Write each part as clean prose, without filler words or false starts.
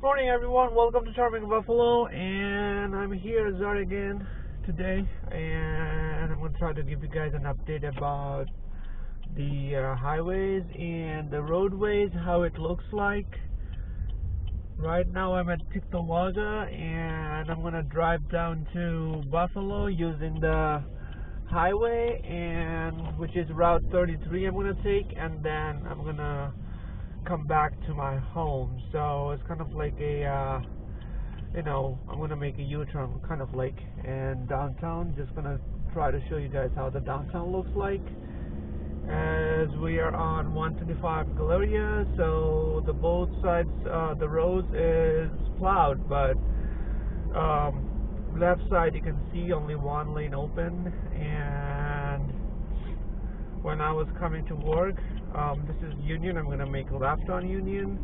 Morning everyone, welcome to Charming Buffalo, and I'm here as Zara again today, and I'm going to try to give you guys an update about the highways and the roadways, how it looks like. Right now I'm at Tiktawaga and I'm going to drive down to Buffalo using the highway, and which is Route 33 I'm going to take, and then I'm going to come back to my home. So it's kind of like a I'm gonna make a U-turn kind of like in downtown. Just gonna try to show you guys how the downtown looks like, as we are on 125 Galleria. So the both sides the roads is plowed, but left side you can see only one lane open. And when I was coming to work, this is Union, I'm going to make a left on Union.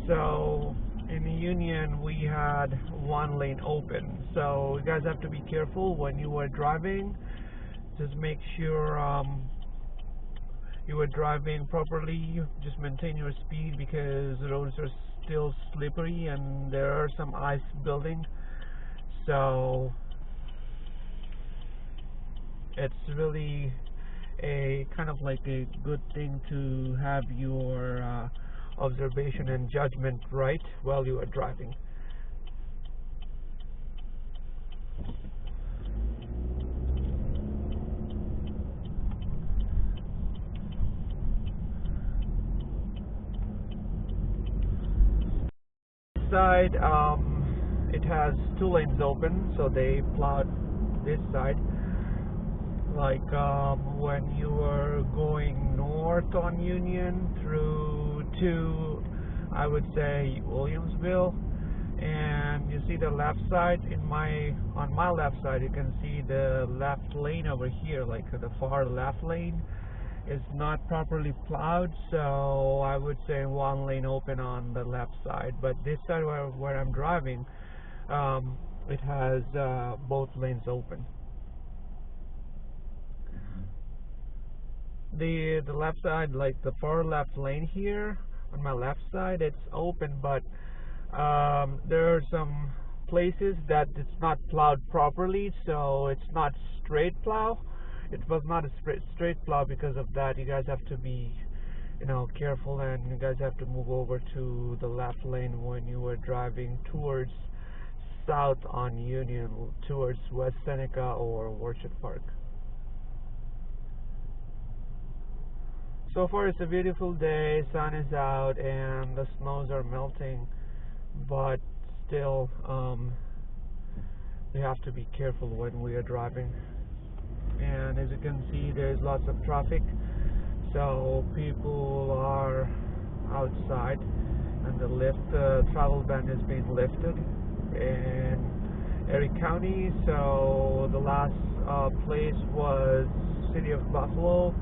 So in the Union we had one lane open, so you guys have to be careful when you are driving. Just make sure you are driving properly. Just maintain your speed because the roads are still slippery and there are some ice building, so it's really a kind of like a good thing to have your observation and judgment right while you are driving. Side, it has two lanes open, so they plowed this side. Like when you are going north on Union through to, I would say, Williamsville, and you see the left side. On my left side you can see the left lane over here, like the far left lane is not properly plowed, so I would say one lane open on the left side. But this side where I'm driving, it has both lanes open. The left side, like the far left lane here on my left side, it's open, but there are some places that it's not plowed properly, so it's not straight plow. It was not a straight plow. Because of that, you guys have to be careful, and you guys have to move over to the left lane when you are driving towards south on Union, towards West Seneca or Orchard Park. So far it's a beautiful day, sun is out and the snows are melting, but still we have to be careful when we are driving. And as you can see, there's lots of traffic, so people are outside, and the travel ban is being lifted in Erie County. So the last place was City of Buffalo,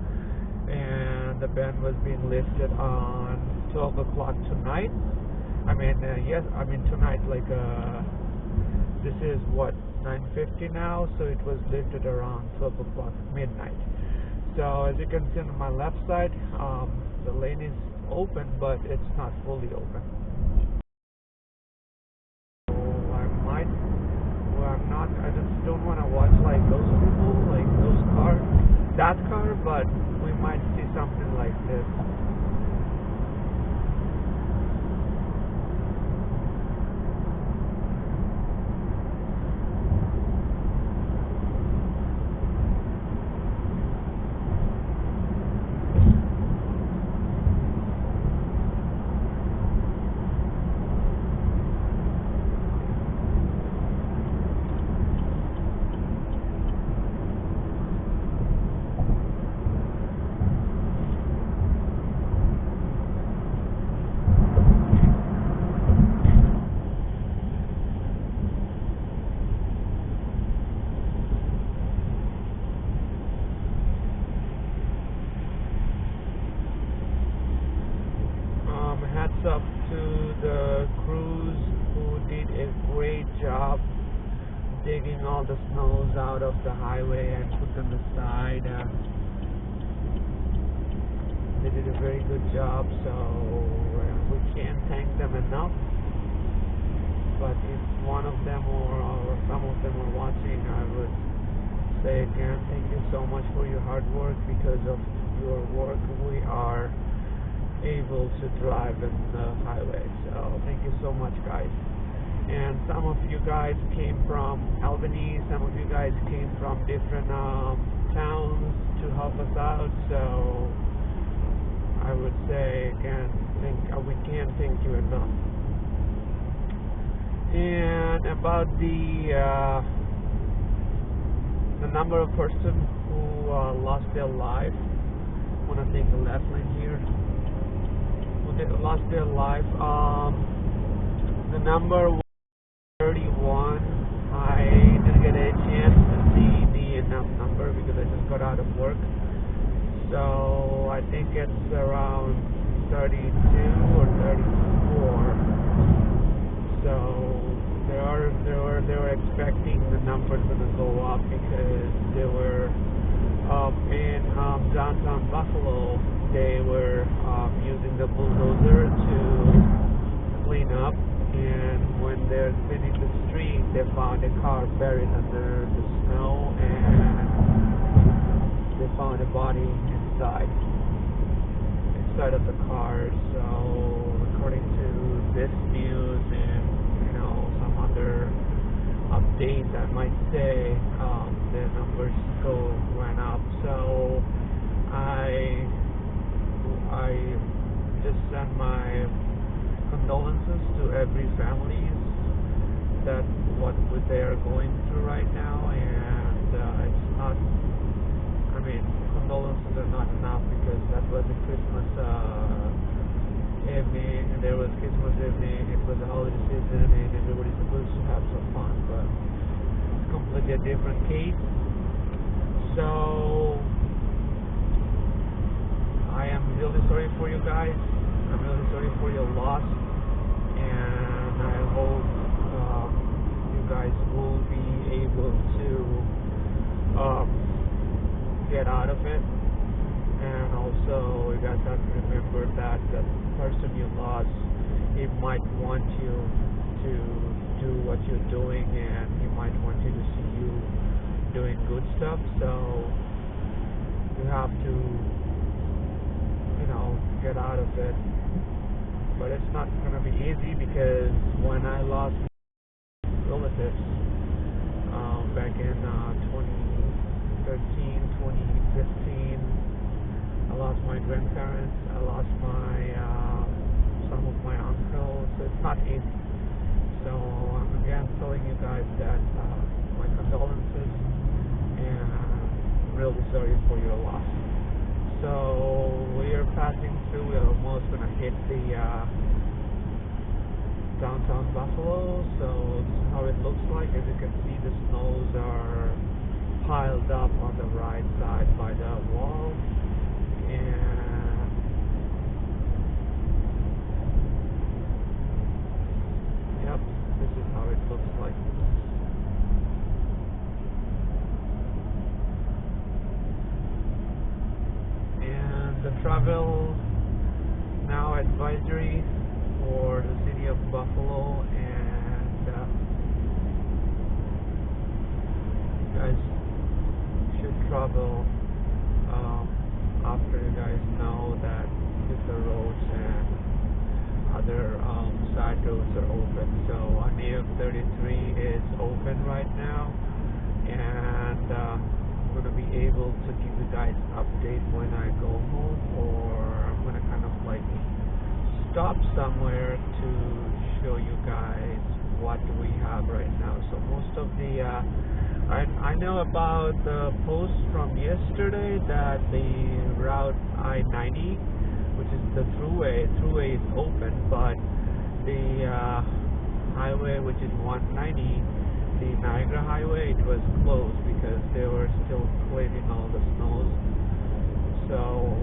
and the ban was being lifted on 12 o'clock tonight. Tonight, like this is what, 9:50 now, so it was lifted around 12 o'clock midnight. So as you can see on my left side, the lane is open, but it's not fully open. So I just don't want to watch like those people, like that car, but we might see something like this. Hats up to the crews who did a great job digging all the snows out of the highway and put them aside. They did a very good job, so we can't thank them enough. but if one of them or some of them are watching, I would say again, thank you so much for your hard work. Because of your work, we are able to drive in the highway. So thank you so much, guys. And some of you guys came from Albany, some of you guys came from different towns to help us out. So I would say again, we can't thank you enough. And about the number of persons who lost their life, I want to take the left lane here. Who lost their life. The number was 31. I didn't get a chance to see the number because I just got out of work. So I think it's around 32 or 34. So they were expecting the numbers gonna go up because they were in downtown Buffalo. They were using the bulldozer to clean up, and when they're cleaning the street, they found a car buried under the snow, and they found a body inside of the car. So according to this news and some other updates, I might say the numbers went up. So I just send my condolences to every family that what they are going through right now, and it's not. I mean, condolences are not enough because that was a Christmas evening, and there was Christmas evening. It was a holiday season, and everybody's supposed to have some fun, but it's completely a different case. So I am really sorry for you guys. I'm really sorry for your loss, and I hope you guys will be able to get out of it. And also, you guys have to remember that the person you lost, he might want you to do what you're doing, and he might want you to see you doing good stuff. So you have to get out of it. But it's not gonna be easy because when I lost relatives back in 2013, 2015, I lost my grandparents, I lost some of my uncles. It's not easy. So I'm again telling you guys that my condolences, and I'm really sorry for your loss. So we are passing through. We're almost gonna hit the downtown Buffalo. So this is how it looks like. As you can see, the snows are piled up on the right side by the wall, and yep, this is how it looks like. The travel now advisory for the city of Buffalo, and you guys should travel after you guys know that if the roads and other side roads are open. So R33 is open right now, and I'm going to be able to give you guys an update when I go home, or I'm going to kind of like stop somewhere to show you guys what we have right now. So most of the I know about the post from yesterday that the route I90, which is the thruway is open, but the highway, which is 190, the Niagara Highway, it was closed because they were still cleaning all the snows. So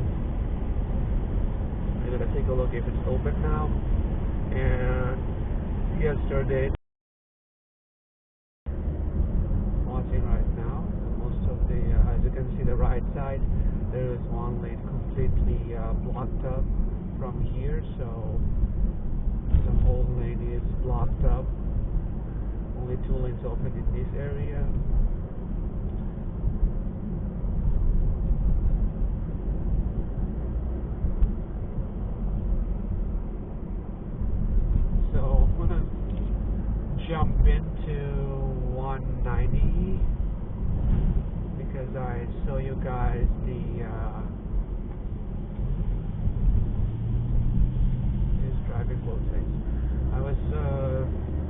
I'm gonna take a look if it's open now. And yesterday, watching right now, most of the as you can see the right side, there is one lane completely blocked up from here, so the whole lane is blocked up. only 2 lanes open in this area. So I'm gonna jump into 190 because I show you guys is driving both sides.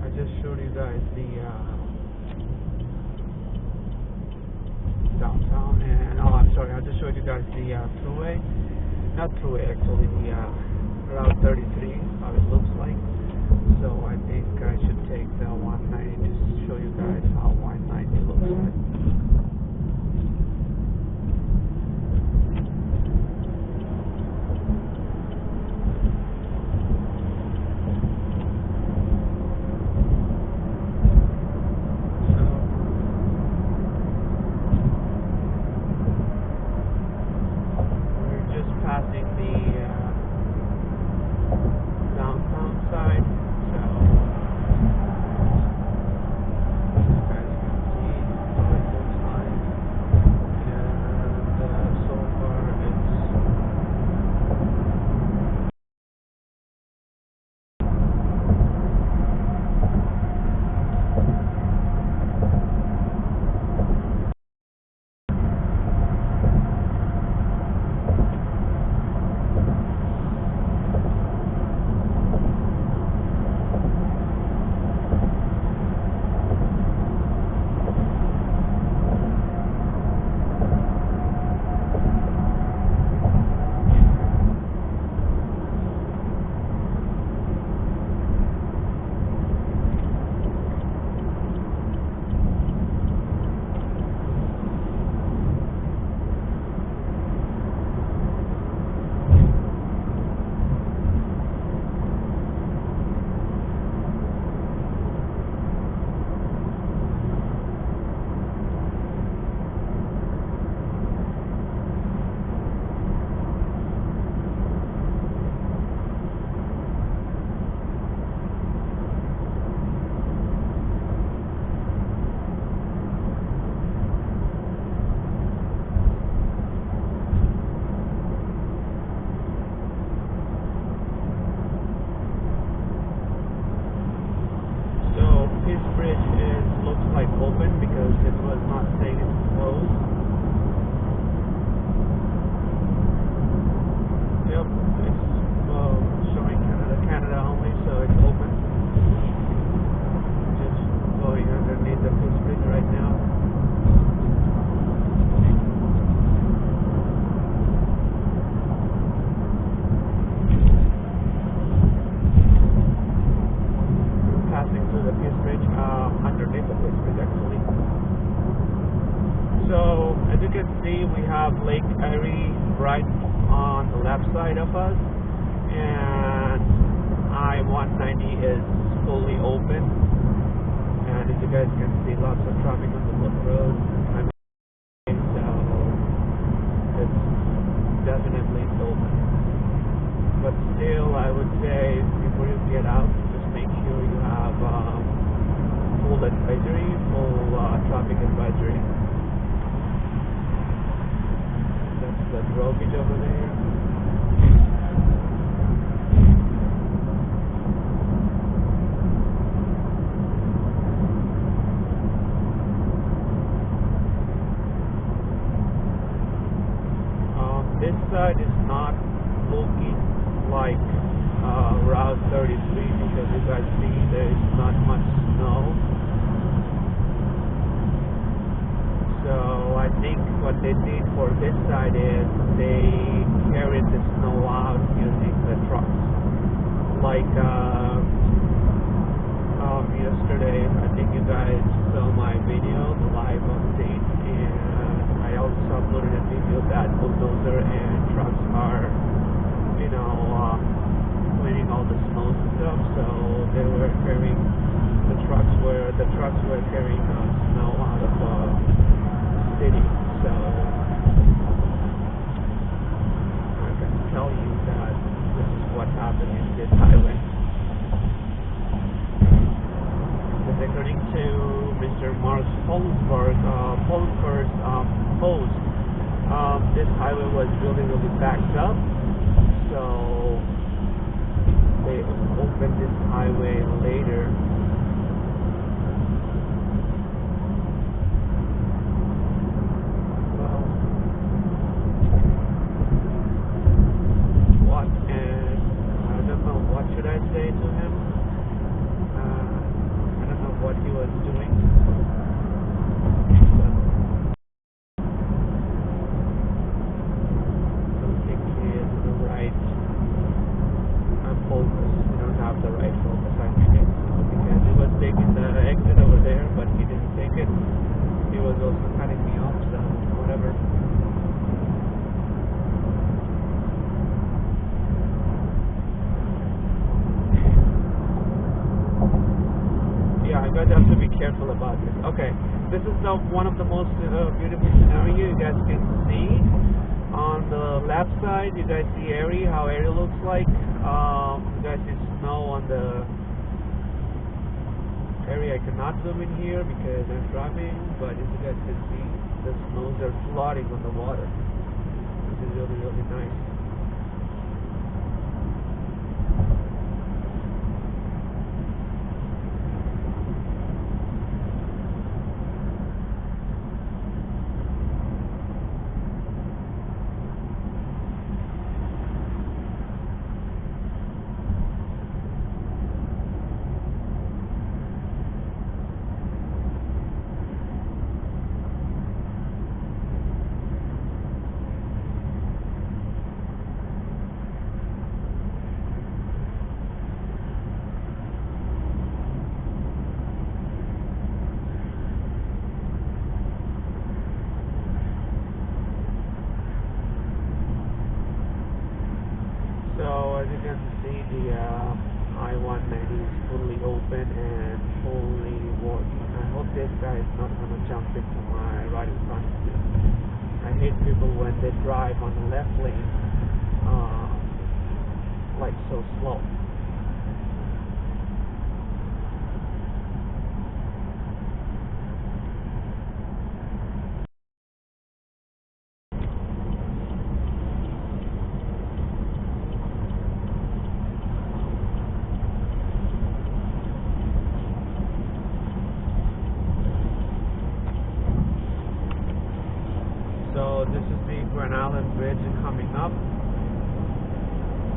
I just showed you guys the downtown, and I'm sorry, I just showed you guys the throughway, not throughway actually, the Route 33, how it looks like. So I think I should take the 190 to show you guys how 190 looks like. Passing the downtown side, so you guys can see how it looks like, and so far looks like open because it was not saying it's closed. Yep, it's showing Canada only, so it's open. Just going underneath the Peace Bridge right now. Passing through the Peace Bridge, underneath the Peace Bridge actually. So as you can see, we have Lake Erie right on the left side of us, and I190 is fully open, and as you guys can see, lots of traffic on the road. So it's definitely open, but still I would say before you get out, just make sure you have full advisory, full traffic advisory. That's the drawbridge over there. This side is not looking like Route 33 because you guys see there is not much snow. So I think what they did for this side is they carried the snow out using the trucks. Like yesterday, I think you guys saw my video, the live update, and I also uploaded a video that bulldozer and trucks are, cleaning all the snow and stuff. So they were carrying the trucks were carrying snow out of city. So I can tell you that this is what happened in this highway. According to Mr. Mark Polensburg's post. This highway was really backed up, so they opened this highway later. Well, what? And I don't know, what should I say to him? I don't know what he was doing. You guys have to be careful about this. Okay, this is one of the most beautiful scenario you guys can see. On the left side, you guys see Erie, how Erie looks like. You guys see snow on the Erie. I cannot zoom in here because I'm driving, but as you guys can see, the snows are floating on the water. This is really nice. So as you can see, the I190 is fully open and fully working. I hope this guy is not going to jump into my right in front of me. I hate people when they drive on the left lane like so slow. So this is the Grand Island Bridge coming up,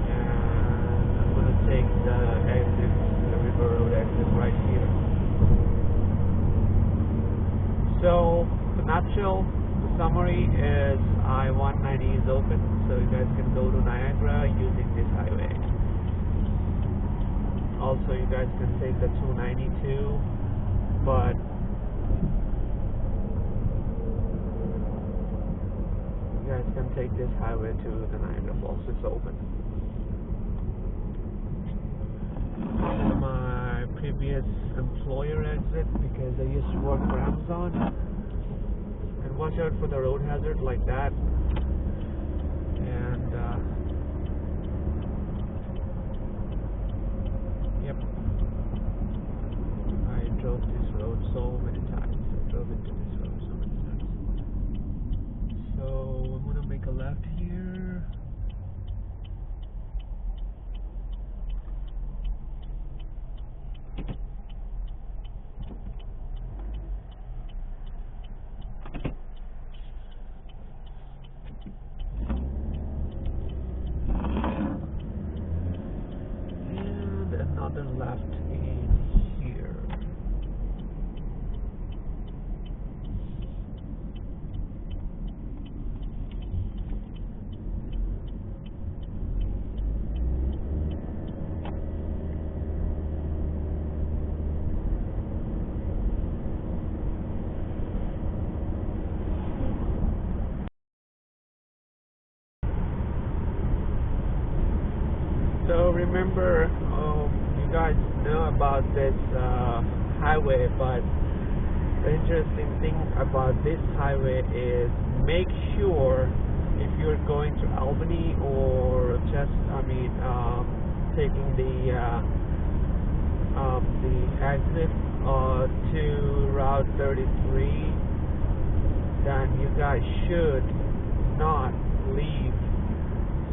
and I'm going to take the exit, the River Road exit right here. So the nutshell, the summary is I-190 is open, so you guys can go to Niagara using this highway. Also, you guys can take the 292, but you guys can take this highway to the Niagara Falls. It's open. This is my previous employer exit because I used to work for Amazon. And watch out for the road hazard like that. And yep, I drove this road so many times. I drove into this road so many times. So I'm going to make a left here. And another left in here. So remember, you guys know about this highway, but the interesting thing about this highway is make sure if you're going to Albany or just, taking the the exit to Route 33, then you guys should not leave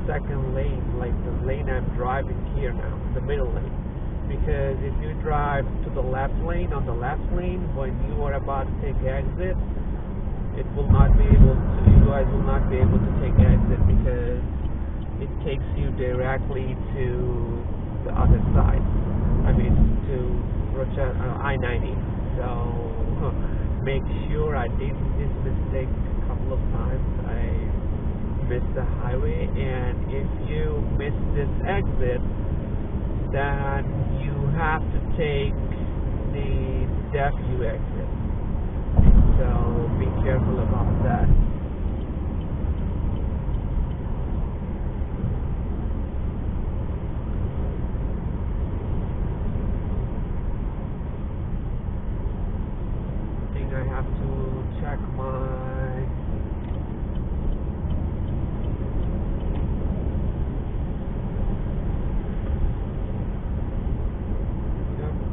second lane, like the lane I'm driving here now, the middle lane. Because if you drive to the left lane, on the left lane, when you are about to take exit, it will not be able to, you guys will not be able to take exit because it takes you directly to the other side. I mean, to I90. So make sure I did this mistake a couple of times. I missed the highway, and if you miss this exit, then you have to take the W exit. So be careful about that. I think I have to check my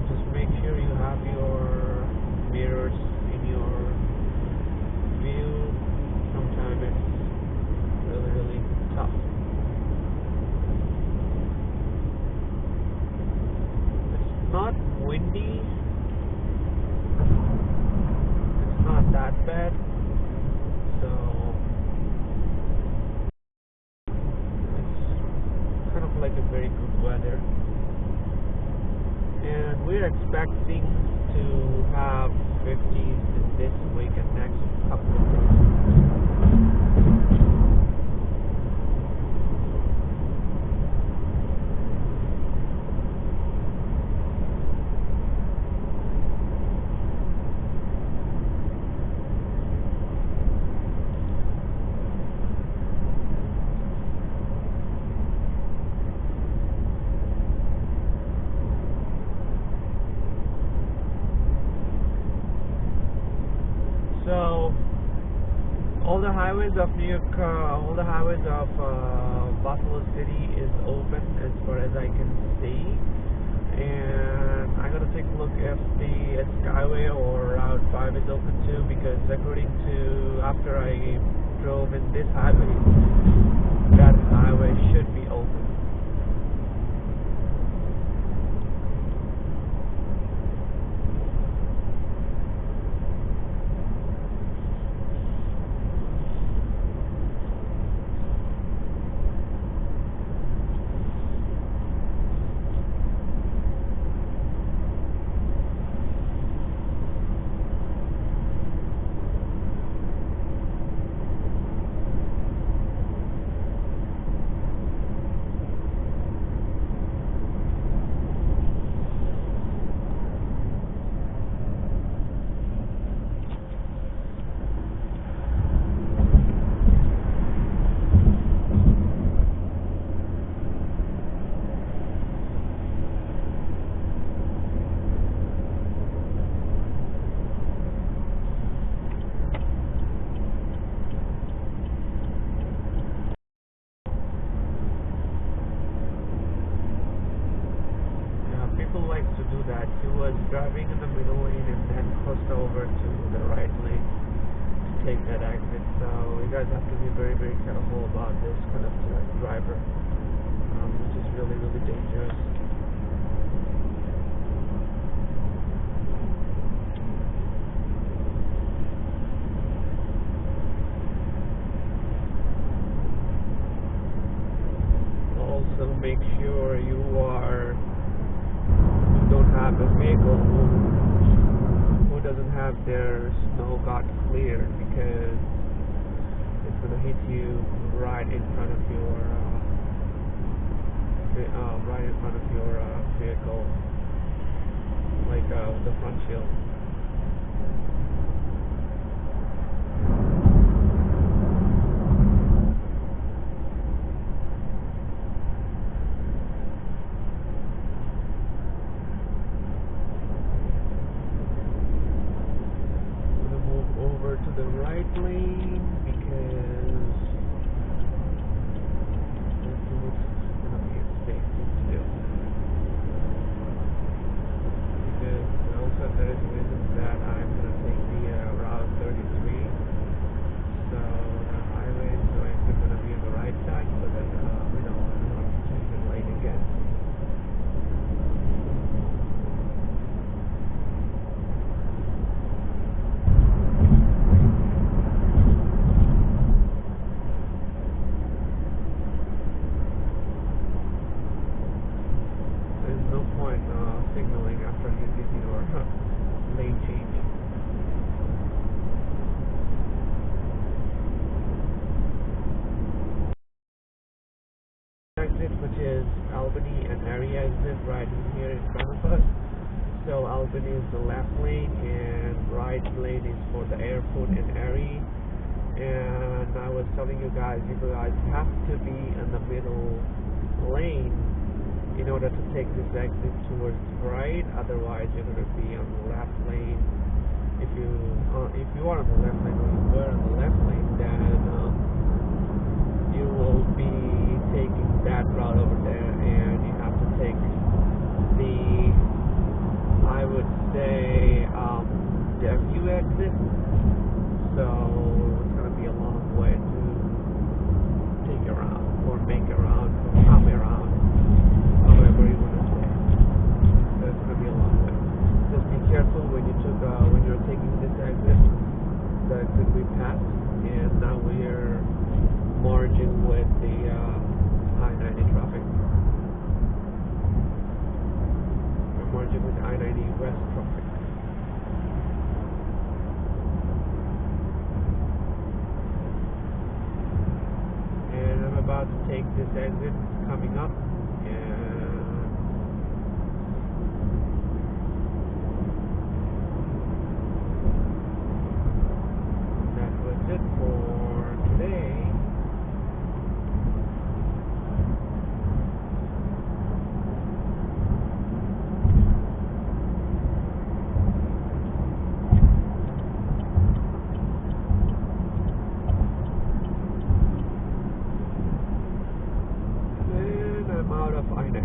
just make sure you have your mirrors in your view. Sometimes it's really tough. It's not windy. It's not that bad. So it's kind of like a very good weather. And we're expecting to have 50s this week and next couple of days. So all the highways of New York, all the highways of Buffalo City is open as far as I can see, and I gotta take a look if the Skyway or Route 5 is open too, because according to after I drove in this highway, that highway should be open. Likes to do that. He was driving in the middle lane and then crossed over to the right lane to take that exit. So you guys have to be very careful about this kind of driver, which is really dangerous. Also make sure you don't have a vehicle who doesn't have their snow got cleared, because it's gonna hit you right in front of your vehicle, like the front shield. To the right lane because I think it's going to be a safe thing to do. signaling after you did your lane change. Exit, which is Albany and Erie exit, right here in front of us. So Albany is the left lane, and right lane is for the airport in Erie. And I was telling you guys have to be in the middle lane in order to take this exit towards right. Otherwise, you're going to be on the left lane. If you are on the left lane, or you were on the left lane, then you will be taking that route over there, and you have to take the, I would say, the FU exit. So it's going to be a long way to take around, or make around, or come around, however you want to say. So it's going to be a long way. Just be careful when you're taking this exit. The exit we passed, and now we're merging with the I90 traffic. We're merging with the I90 west traffic. And I'm about to take this exit coming up, and that was it for today. I'm out of I90.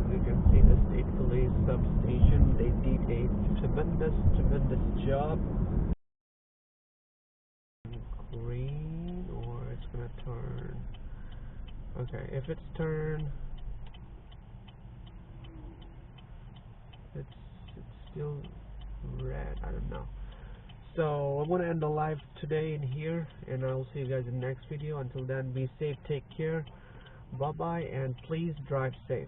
As you can see, the state police substation, they did a tremendous job. Green, or it's gonna turn. Okay, if it's turn, it's still red. I don't know. So I'm gonna end the live today in here, and I'll see you guys in the next video. Until then, be safe, take care, bye bye, and please drive safe.